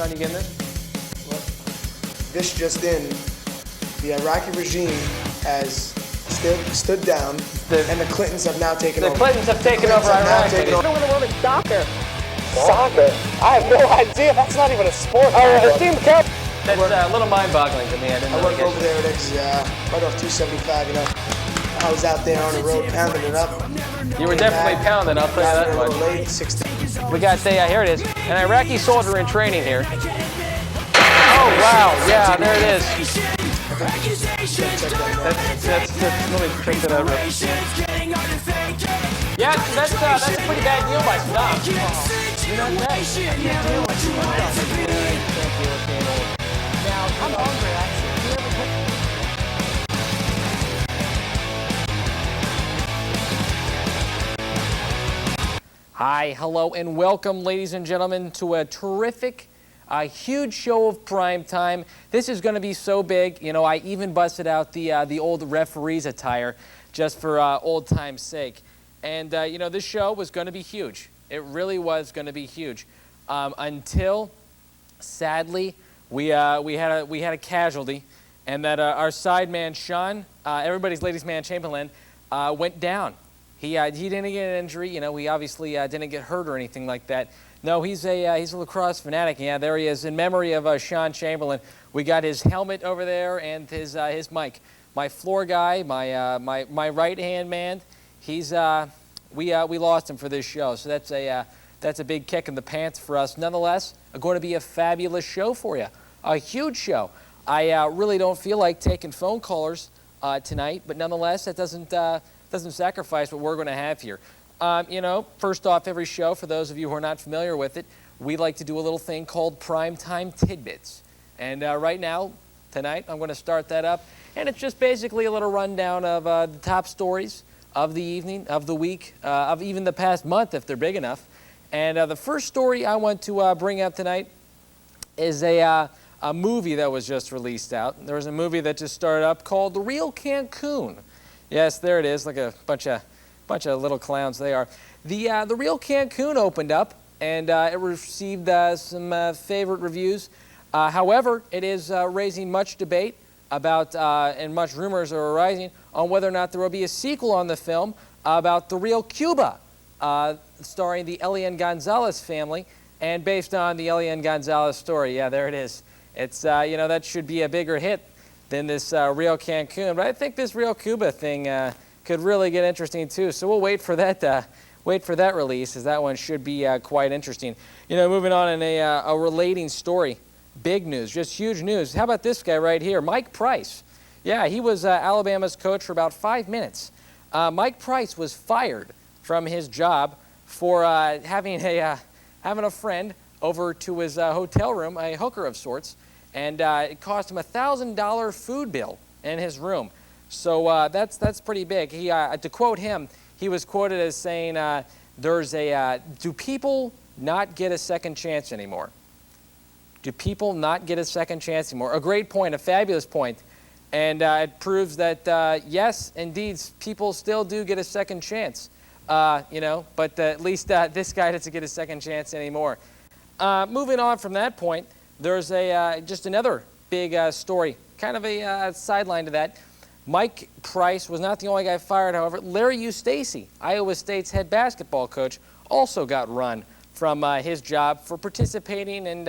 Sean, you getting this? Well, this just in, the Iraqi regime has stood down, and the Clintons have now taken over. The Clintons have taken over Iraq. I don't want to run soccer. Soccer? I have no idea. That's not even a sport. The team cup. That's a little mind-boggling to me. I work over there at right off 275. You know, I was out there on the road pounding it up. You were definitely pounding. I'll tell you that much. Late 16. We got here it is, an Iraqi soldier in training here. Oh wow! Yeah, there it is. Let me check that out. Yeah, that's a pretty bad deal by Saddam. You're not next. Now, I'm hungry, actually. Hi, hello, and welcome, ladies and gentlemen, to a terrific, huge show of prime time. This is going to be so big, you know, I even busted out the old referee's attire just for old time's sake. And, you know, this show was going to be huge. It really was going to be huge. Until, sadly, we had a casualty, and that our side man, Sean, everybody's ladies man, Chamberlain, went down. He didn't get an injury, you know. He obviously didn't get hurt or anything like that. No, he's a lacrosse fanatic. Yeah, there he is. In memory of Sean Chamberlain, we got his helmet over there and his mic. My floor guy, my right hand man. He's we lost him for this show, so that's a big kick in the pants for us. Nonetheless, going to be a fabulous show for you, a huge show. I really don't feel like taking phone callers tonight, but nonetheless, that doesn't sacrifice what we're going to have here. You know, first off, every show, for those of you who are not familiar with it, we like to do a little thing called Primetime Tidbits. And right now, tonight, I'm going to start that up. And it's just basically a little rundown of the top stories of the evening, of the week, of even the past month, if they're big enough. And the first story I want to bring up tonight is a movie that was just released out. There was a movie that just started up called The Real Cancun. Yes, there it is, like a bunch of little clowns they are. The Real Cancun opened up, and it received some favorite reviews. However, it is raising much debate about, and much rumors are arising on whether or not there will be a sequel on the film about The Real Cuba, starring the Elian Gonzalez family, and based on the Elian Gonzalez story. Yeah, there it is. It's, you know, that should be a bigger hit than this Real Cancun. But I think this Real Cuba thing could really get interesting too. So we'll wait for that release, as that one should be quite interesting. You know, moving on in a relating story, big news, just huge news. How about this guy right here, Mike Price? Yeah, he was Alabama's coach for about 5 minutes. Mike Price was fired from his job for having a friend over to his hotel room, a hooker of sorts. And it cost him a $1,000 food bill in his room. So that's pretty big. He, to quote him, he was quoted as saying, do people not get a second chance anymore? Do people not get a second chance anymore? A great point, a fabulous point. And it proves that, yes, indeed, people still do get a second chance. You know, but at least this guy doesn't get a second chance anymore. Moving on from that point, there's just another big story, kind of a sideline to that. Mike Price was not the only guy fired, however. Larry Eustace, Iowa State's head basketball coach, also got run from his job for participating and,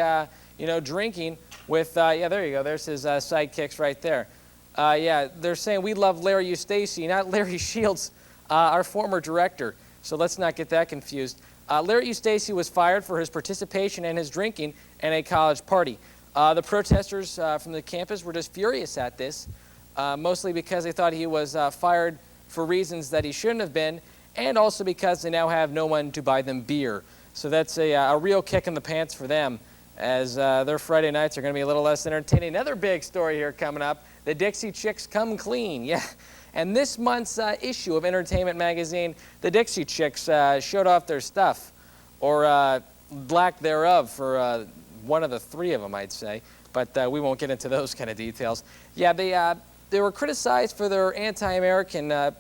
you know, drinking with, yeah, there you go. There's his sidekicks right there. Yeah, they're saying we love Larry Eustace, not Larry Shields, our former director. So let's not get that confused. Larry Eustace was fired for his participation and his drinking in a college party. The protesters from the campus were just furious at this, mostly because they thought he was fired for reasons that he shouldn't have been, and also because they now have no one to buy them beer. So that's a real kick in the pants for them, as their Friday nights are going to be a little less entertaining. Another big story here coming up, the Dixie Chicks come clean. Yeah. And this month's issue of Entertainment Magazine, the Dixie Chicks showed off their stuff, or lack thereof, for one of the three of them, I'd say. But we won't get into those kind of details. Yeah, they were criticized for their anti-American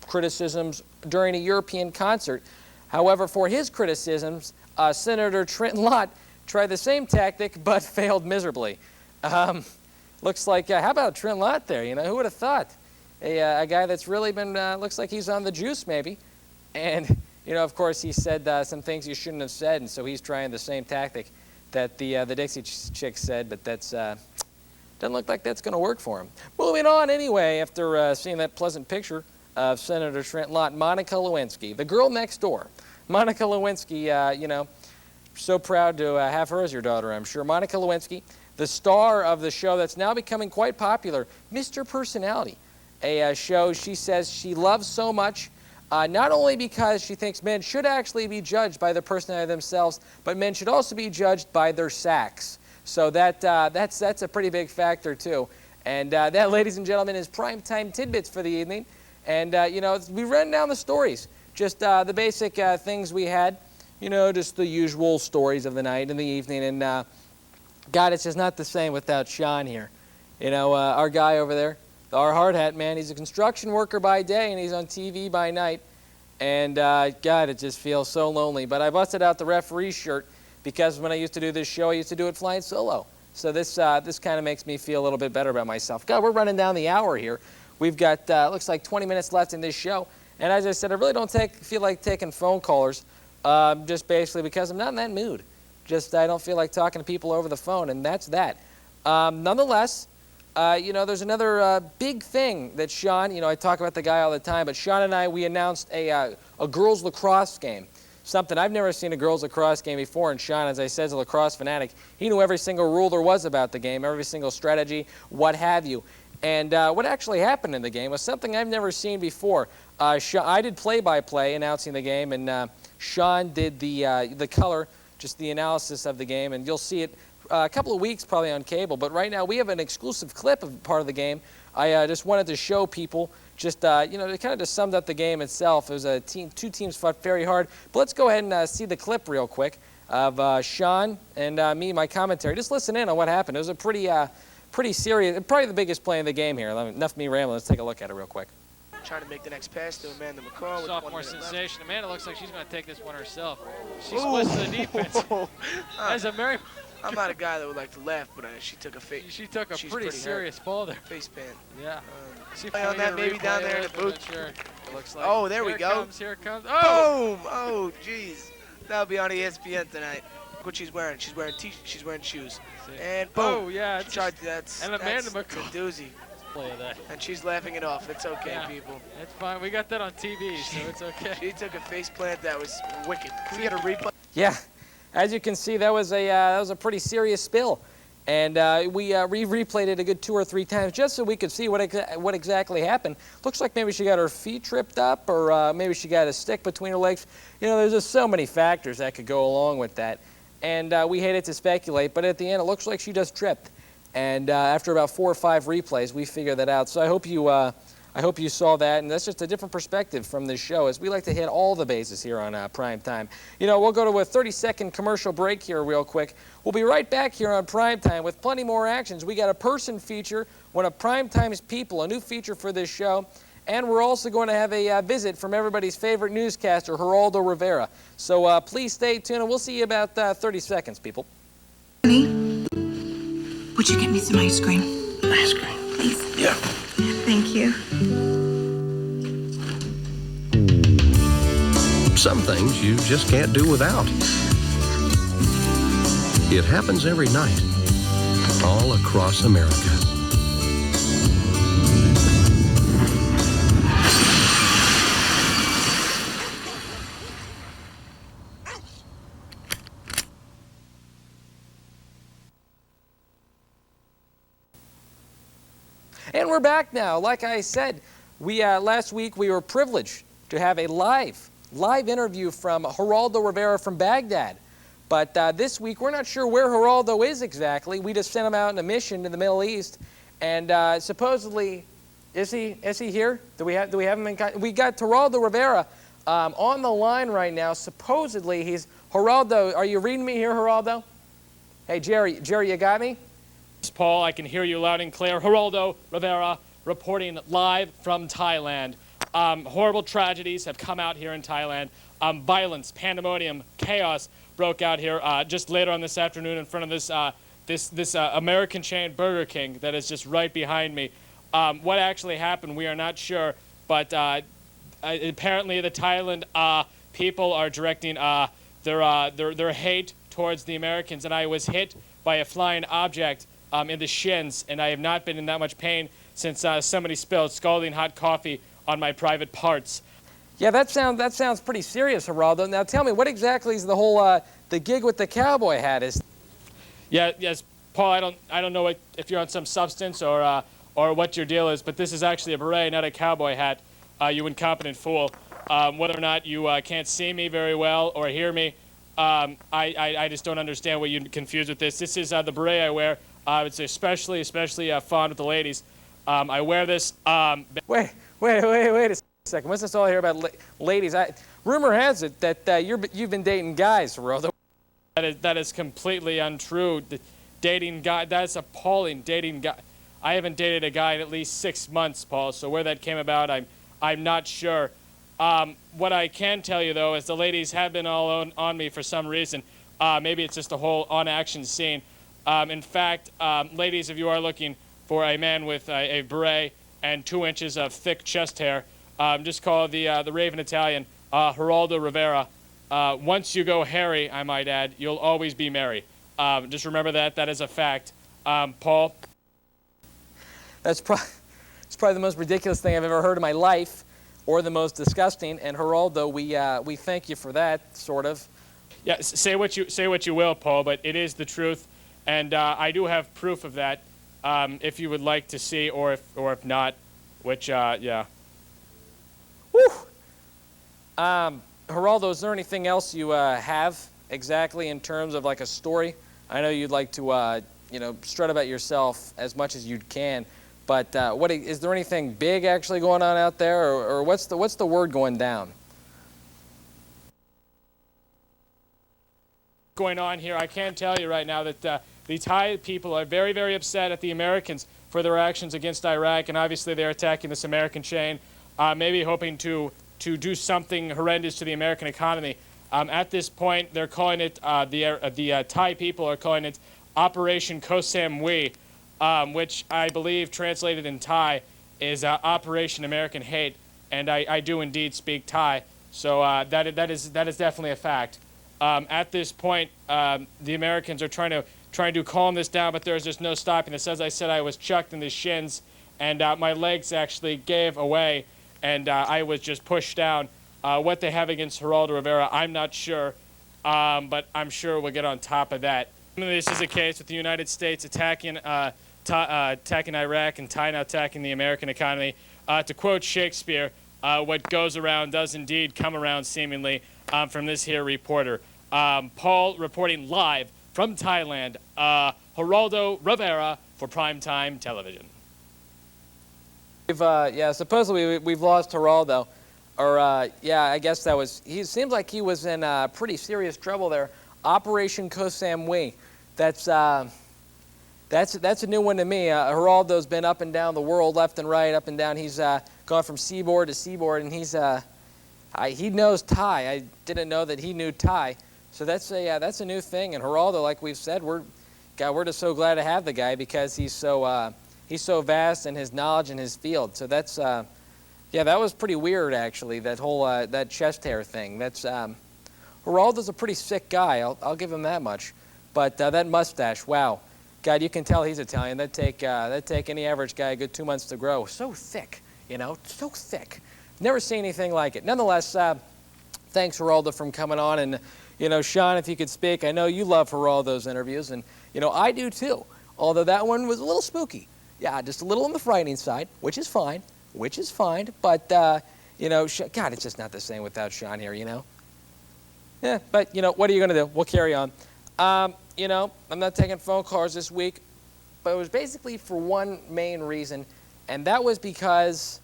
criticisms during a European concert. However, for his criticisms, Senator Trenton Lott tried the same tactic but failed miserably. Looks like, how about Trent Lott there? You know, who would have thought? A guy that's really been, looks like he's on the juice maybe. And, you know, of course, he said some things he shouldn't have said, and so he's trying the same tactic that the Dixie Chicks said, but that's doesn't look like that's going to work for him. Moving on anyway, after seeing that pleasant picture of Senator Trent Lott, Monica Lewinsky, the girl next door. Monica Lewinsky, you know, so proud to have her as your daughter, I'm sure. Monica Lewinsky, the star of the show that's now becoming quite popular, Mr. Personality, a show she says she loves so much, not only because she thinks men should actually be judged by their personality themselves, but men should also be judged by their sacks. So that's a pretty big factor too. And that, ladies and gentlemen, is Primetime Tidbits for the evening. And, you know, we run down the stories, just the basic things we had, you know, just the usual stories of the night and the evening. And, God, it's just not the same without Sean here. You know, our guy over there, our hard hat man, he's a construction worker by day and he's on TV by night. And, God, it just feels so lonely. But I busted out the referee shirt because when I used to do this show, I used to do it flying solo. So this kind of makes me feel a little bit better about myself. God, we're running down the hour here. We've got, looks like 20 minutes left in this show. And as I said, I really don't feel like taking phone callers, just basically because I'm not in that mood. Just I don't feel like talking to people over the phone, and that's that. Nonetheless, you know, there's another big thing that Sean, you know, I talk about the guy all the time, but Sean and I, we announced a girls lacrosse game. Something I've never seen a girls lacrosse game before, and Sean, as I said, is a lacrosse fanatic. He knew every single rule there was about the game, every single strategy, what have you. And what actually happened in the game was something I've never seen before. I did play-by-play announcing the game, and Sean did the color, just the analysis of the game, and you'll see it a couple of weeks probably on cable. But right now we have an exclusive clip of part of the game. I just wanted to show people, just you know, it kind of just summed up the game itself. It was a team, two teams fought very hard. But let's go ahead and see the clip real quick of Sean and me, my commentary. Just listen in on what happened. It was a pretty serious, probably the biggest play in the game here. Enough of me rambling. Let's take a look at it real quick. Trying to make the next pass to Amanda McCall. Sophomore sensation. Amanda looks like she's going to take this one herself. She splits the defense. As a Mary, I'm not a guy that would like to laugh, but she took a she took a pretty serious ball there. Face pan. Yeah. See play on that maybe down there in the booth. Sure. It looks like. Oh, there we go. Here it comes. Oh! Boom! Oh, jeez. That'll be on ESPN tonight. Look what she's wearing. She's wearing she's wearing shoes. And boom. Oh yeah. That's and Amanda that's a doozy. Play of that. And she's laughing it off. It's okay, yeah, people. It's fine. We got that on TV, so it's okay. She took a face plant that was wicked. Can we get a replay? Yeah, as you can see, that was a pretty serious spill, and we replayed it a good 2 or 3 times just so we could see what exactly happened. Looks like maybe she got her feet tripped up, or maybe she got a stick between her legs. You know, there's just so many factors that could go along with that, and we hated to speculate, but at the end, it looks like she just tripped. And after about 4 or 5 replays, we figured that out. So I hope you saw that, and that's just a different perspective from this show, as we like to hit all the bases here on Prime Time. You know, we'll go to a 30-second commercial break here real quick. We'll be right back here on Prime Time with plenty more actions. We got a person feature, one of Prime Time's people, a new feature for this show, and we're also going to have a visit from everybody's favorite newscaster, Geraldo Rivera. So please stay tuned, and we'll see you about 30 seconds, people. Honey, would you get me some ice cream? Ice cream. Please. Yeah. Thank you. Some things you just can't do without. It happens every night, all across America. And we're back now. Like I said, we last week we were privileged to have a live interview from Geraldo Rivera from Baghdad. But this week we're not sure where Geraldo is exactly. We just sent him out on a mission to the Middle East, and supposedly, is he here? Do we have him in? We got Geraldo Rivera on the line right now. Supposedly he's Geraldo. Are you reading me here, Geraldo? Hey, Jerry, you got me? Paul, I can hear you loud and clear. Geraldo Rivera reporting live from Thailand. Horrible tragedies have come out here in Thailand. Violence, pandemonium, chaos. broke out here just later on this afternoon in front of this American chain Burger King that is just right behind me. What actually happened, we are not sure, but apparently the Thailand people are directing their hate towards the Americans, and I was hit by a flying object in the shins, and I have not been in that much pain since somebody spilled scalding hot coffee on my private parts. Yeah, that sounds pretty serious, Geraldo. Now tell me, what exactly is the whole the gig with the cowboy hat? Yes, Paul. I don't know if you're on some substance or what your deal is, but this is actually a beret, not a cowboy hat. You incompetent fool. Whether or not you can't see me very well or hear me, I just don't understand what you're confused with this. This is the beret I wear. It's especially fun with the ladies. I wear this. Wait a second. What's this all here about ladies? Rumor has it that you've been dating guys, Geraldo. That is completely untrue. Dating guy, that's appalling. Dating guy. I haven't dated a guy in at least 6 months, Paul. So where that came about, I'm not sure. What I can tell you though is the ladies have been all on me for some reason. Maybe it's just a whole on-action scene. In fact, ladies, if you are looking for a man with a beret and 2 inches of thick chest hair, just call the Raven Italian, Geraldo Rivera. Once you go hairy, I might add, you'll always be merry. Just remember that. That is a fact. Paul? It's probably the most ridiculous thing I've ever heard in my life, or the most disgusting. And Geraldo, we thank you for that, sort of. Yeah, say what you will, Paul, but it is the truth, and I do have proof of that. If you would like to see, or if not, which yeah. Woo! Geraldo, is there anything else you have exactly in terms of like a story? I know you'd like to strut about yourself as much as you can, but is there anything big actually going on out there, or what's the word going down? Going on here, I can tell you right now that the Thai people are very, very upset at the Americans for their actions against Iraq, and obviously they're attacking this American chain, maybe hoping to do something horrendous to the American economy. At this point, they're calling it, the Thai people are calling it Operation Koh Samui, which I believe translated in Thai is Operation American Hate, and I do indeed speak Thai, so that is definitely a fact. At this point, the Americans are trying to calm this down, but there's just no stopping this. As I said, I was chucked in the shins, and my legs actually gave away, and I was just pushed down. What they have against Geraldo Rivera, I'm not sure, but I'm sure we'll get on top of that. This is a case with the United States attacking Iraq and China attacking the American economy. To quote Shakespeare, what goes around does indeed come around, seemingly, from this here reporter. Paul reporting live from Thailand, Geraldo Rivera for primetime television. Supposedly we've lost Geraldo. Or, yeah, I guess he seems like he was in pretty serious trouble there. Operation Koh Samui. That's a new one to me. Geraldo's been up and down the world, left and right, up and down. He's gone from seaboard to seaboard, and he knows Thai. I didn't know that he knew Thai. So that's a new thing. And Geraldo, like we've said, we're just so glad to have the guy because he's so vast in his knowledge in his field. So that's yeah, that was pretty weird actually. That whole that chest hair thing. That's Geraldo's a pretty sick guy. I'll give him that much. But that mustache, wow, God, you can tell he's Italian. That'd take any average guy a good 2 months to grow. So thick, so thick. Never seen anything like it. Nonetheless, thanks Geraldo for coming on, and Sean, if you could speak, I know you love Geraldo's interviews, and I do too. Although that one was a little spooky. Yeah, just a little on the frightening side, which is fine. But God, it's just not the same without Sean here, Yeah, but what are you gonna do? We'll carry on. I'm not taking phone calls this week, but it was basically for one main reason, and that was because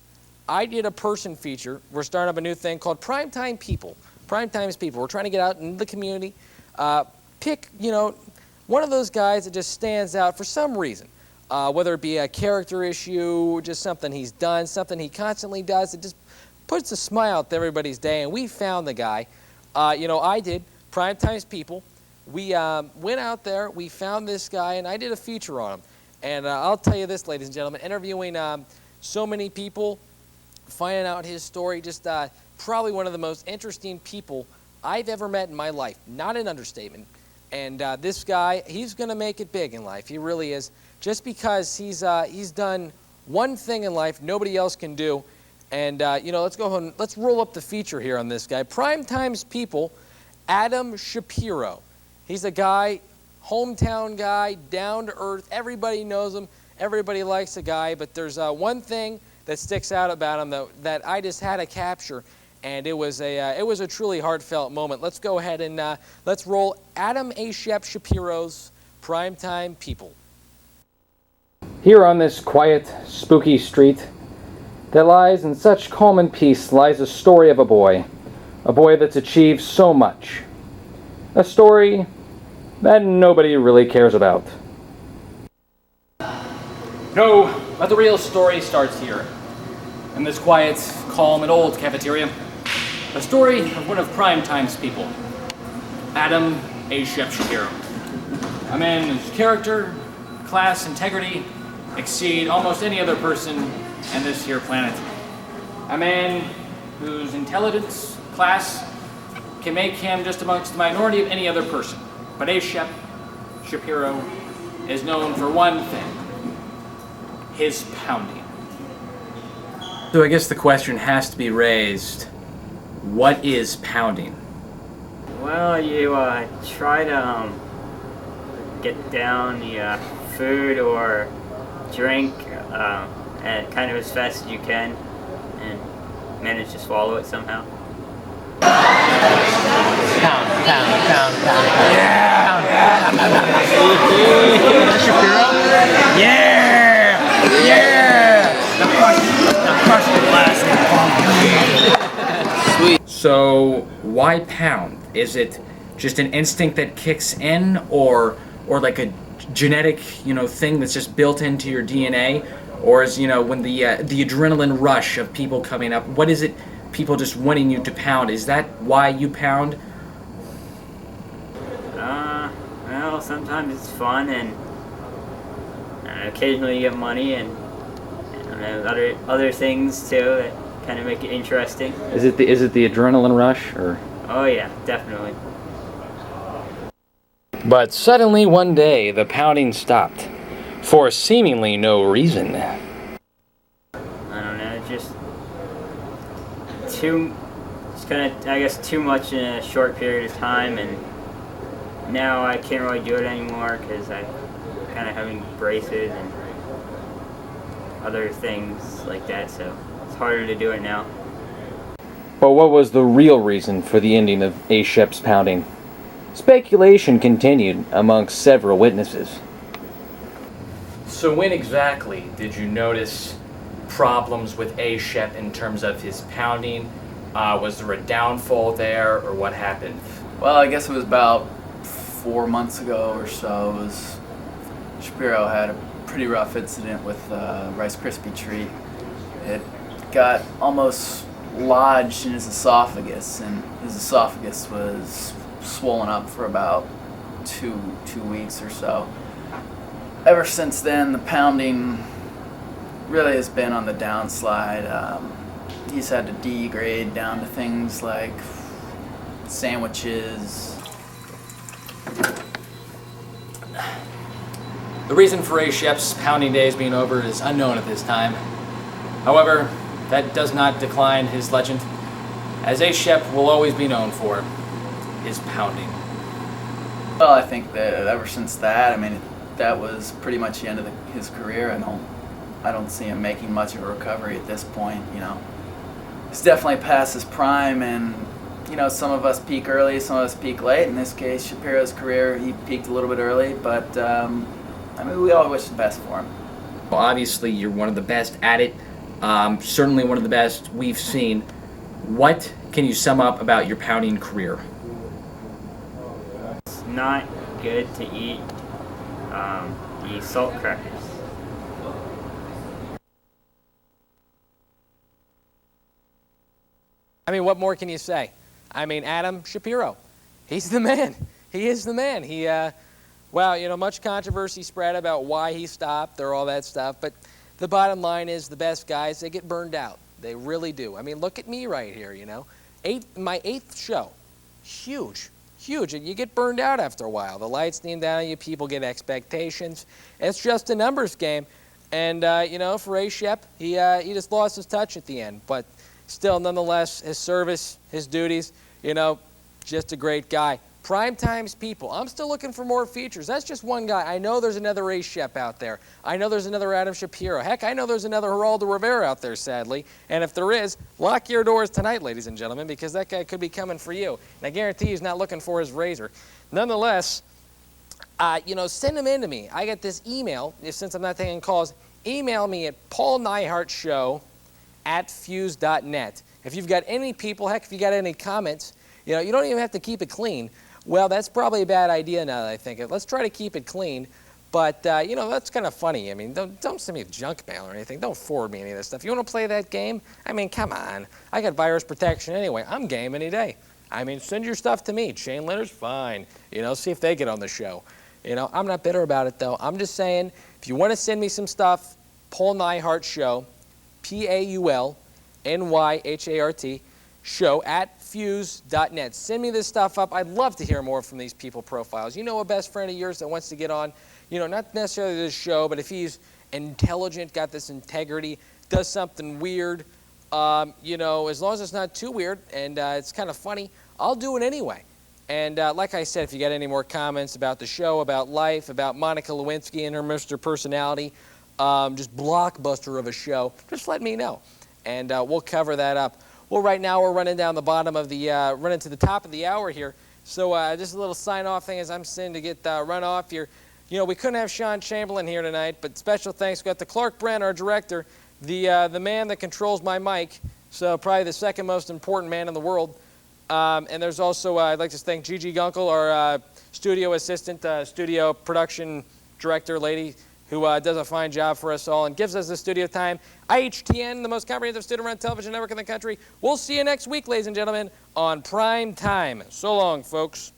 I did a person feature. We're starting up a new thing called Primetime People. Primetime's People. We're trying to get out into the community, pick, one of those guys that just stands out for some reason, whether it be a character issue, just something he's done, something he constantly does. It just puts a smile to everybody's day, and we found the guy. I did Primetime's people. We went out there, we found this guy, and I did a feature on him. And I'll tell you this, ladies and gentlemen, interviewing so many people, finding out his story, just probably one of the most interesting people I've ever met in my life. Not an understatement. And this guy, he's going to make it big in life. He really is. Just because he's done one thing in life nobody else can do. And, you know, let's go ahead and let's roll up the feature here on this guy. Primetime's people, Adam Shapiro. He's a guy, hometown guy, down to earth. Everybody knows him. Everybody likes the guy. But there's one thing that sticks out about him that I just had to capture. And it was a truly heartfelt moment. Let's go ahead and let's roll Adam A. Shapiro's Primetime People. Here on this quiet, spooky street that lies in such calm and peace lies a story of a boy that's achieved so much. A story that nobody really cares about. No, but the real story starts here, in this quiet, calm, and old cafeteria. A story of one of Primetime's people, Adam A. Shapiro. A man whose character, class, integrity exceed almost any other person in this here planet. A man whose intelligence, class, can make him just amongst the minority of any other person. But A. Shapiro is known for one thing: his pounding. So I guess the question has to be raised, what is pounding? Well, you try to get down the food or drink and kind of as fast as you can and manage to swallow it somehow. Pound, pound, pound, pound. Yeah! Shapiro? Yeah! Yeah! Now crush the glass. Sweet. So why pound? Is it just an instinct that kicks in, or like a genetic, thing that's just built into your DNA? Or is, when the adrenaline rush of people coming up, what is it, people just wanting you to pound? Is that why you pound? Well, sometimes it's fun, and occasionally you get money, and other things too that kind of make it interesting. Is it the adrenaline rush, or? Oh yeah, definitely. But suddenly one day the pounding stopped, for seemingly no reason. I don't know, just too much in a short period of time, and now I can't really do it anymore because I'm kind of having braces and other things like that, so it's harder to do it now. But what was the real reason for the ending of A-Shep's pounding? Speculation continued amongst several witnesses. So when exactly did you notice problems with A-Shep in terms of his pounding? Was there a downfall there, or what happened? Well, I guess it was about 4 months ago or so. Shapiro had a pretty rough incident with a Rice Krispie treat. It got almost lodged in his esophagus, and his esophagus was swollen up for about two weeks or so. Ever since then, the pounding really has been on the downslide. He's had to degrade down to things like sandwiches. The reason for A-Shep's pounding days being over is unknown at this time. However, that does not decline his legend, as A-Shep will always be known for his pounding. Well, I think that ever since that, that was pretty much the end of his career. I don't see him making much of a recovery at this point. He's definitely past his prime, and some of us peak early, some of us peak late. In this case, Shapiro's career, he peaked a little bit early, but we all wish the best for him. Well, obviously, you're one of the best at it. Certainly one of the best we've seen. What can you sum up about your pounding career? It's not good to eat the salt crackers. What more can you say? Adam Shapiro. He's the man. He is the man. Well, you know, much controversy spread about why he stopped or all that stuff, but the bottom line is the best guys, they get burned out. They really do. I mean, look at me right here, you know. My 8th show. Huge. Huge. And you get burned out after a while. The lights dim down on you. People get expectations. It's just a numbers game. And, you know, for A. Shep, he just lost his touch at the end. But still, nonetheless, his service, his duties, you know, just a great guy. Primetime's people. I'm still looking for more features. That's just one guy. I know there's another A. Shep out there. I know there's another Adam Shapiro. Heck, I know there's another Geraldo Rivera out there, sadly. And if there is, lock your doors tonight, ladies and gentlemen, because that guy could be coming for you. And I guarantee he's not looking for his razor. Nonetheless, you know, send them in to me. I get this email, since I'm not taking calls, email me at paulnyhartshow@fuse.net. If you've got any people, heck, if you got any comments, you know, you don't even have to keep it clean. Well, that's probably a bad idea now that I think of it. Let's try to keep it clean. But, you know, that's kind of funny. I mean, don't send me junk mail or anything. Don't forward me any of this stuff. You want to play that game? I mean, come on. I got virus protection anyway. I'm game any day. I mean, send your stuff to me. Chain letters, fine. You know, see if they get on the show. You know, I'm not bitter about it, though. I'm just saying, if you want to send me some stuff, Paul Nyhart Show, PaulNyhart show @fuse.net. Send me this stuff up. I'd love to hear more from these people profiles. You know a best friend of yours that wants to get on, you know, not necessarily this show, but if he's intelligent, got this integrity, does something weird, you know, as long as it's not too weird and it's kind of funny, I'll do it anyway. And like I said, if you got any more comments about the show, about life, about Monica Lewinsky and her Mr. Personality, just blockbuster of a show, just let me know. And we'll cover that up. Well, right now we're running down the bottom of the, running to the top of the hour here. So just a little sign-off thing as I'm sitting to get run off here. You know, we couldn't have Sean Chamberlain here tonight, but special thanks. We got to Clark Brent, our director, the man that controls my mic, so probably the second most important man in the world. And there's also, I'd like to thank Gigi Gunkel, our studio assistant, studio production director lady, who does a fine job for us all and gives us the studio time. IHTN, the most comprehensive student-run television network in the country. We'll see you next week, ladies and gentlemen, on Prime Time. So long, folks.